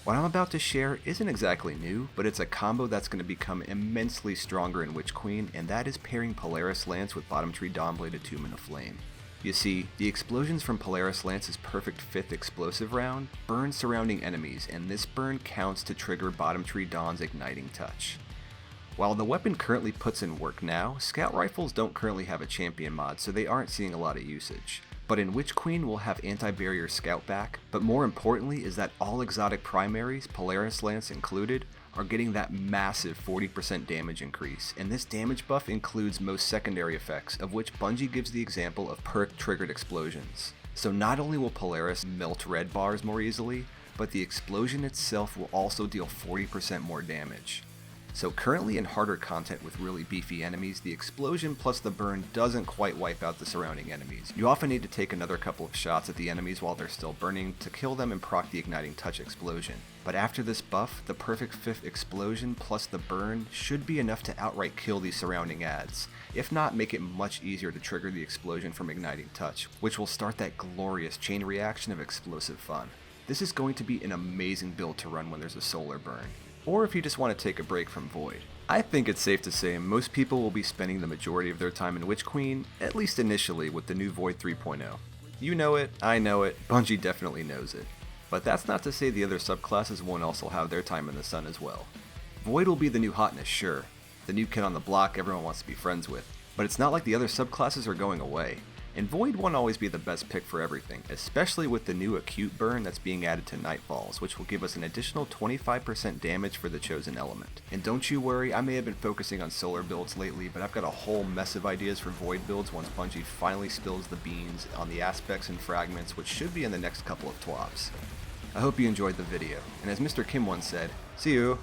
What I'm about to share isn't exactly new, but it's a combo that's going to become immensely stronger in Witch Queen, and that is pairing Polaris Lance with bottom tree dawnblade attunement of flame. You see, the explosions from Polaris Lance's perfect 5th explosive round burn surrounding enemies, and this burn counts to trigger bottom tree Dawn's igniting touch. While the weapon currently puts in work now, scout rifles don't currently have a champion mod, so they aren't seeing a lot of usage. But in Witch Queen we'll have anti-barrier scout back, but more importantly is that all exotic primaries, Polaris Lance included, are getting that massive 40% damage increase, and this damage buff includes most secondary effects, of which Bungie gives the example of perk-triggered explosions. So not only will Polaris melt red bars more easily, but the explosion itself will also deal 40% more damage. So currently in harder content with really beefy enemies, the explosion plus the burn doesn't quite wipe out the surrounding enemies. You often need to take another couple of shots at the enemies while they're still burning to kill them and proc the igniting touch explosion. But after this buff, the perfect 5th explosion plus the burn should be enough to outright kill these surrounding adds, if not make it much easier to trigger the explosion from igniting touch, which will start that glorious chain reaction of explosive fun. This is going to be an amazing build to run when there's a solar burn, or if you just want to take a break from Void. I think it's safe to say most people will be spending the majority of their time in Witch Queen, at least initially with the new Void 3.0. You know it, I know it, Bungie definitely knows it. But that's not to say the other subclasses won't also have their time in the sun as well. Void will be the new hotness, sure, the new kid on the block everyone wants to be friends with, but it's not like the other subclasses are going away. And Void won't always be the best pick for everything, especially with the new acute burn that's being added to nightfalls, which will give us an additional 25% damage for the chosen element. And don't you worry, I may have been focusing on solar builds lately, but I've got a whole mess of ideas for Void builds once Bungie finally spills the beans on the aspects and fragments, which should be in the next couple of TWAPs. I hope you enjoyed the video, and as Mr. Kim once said, see you!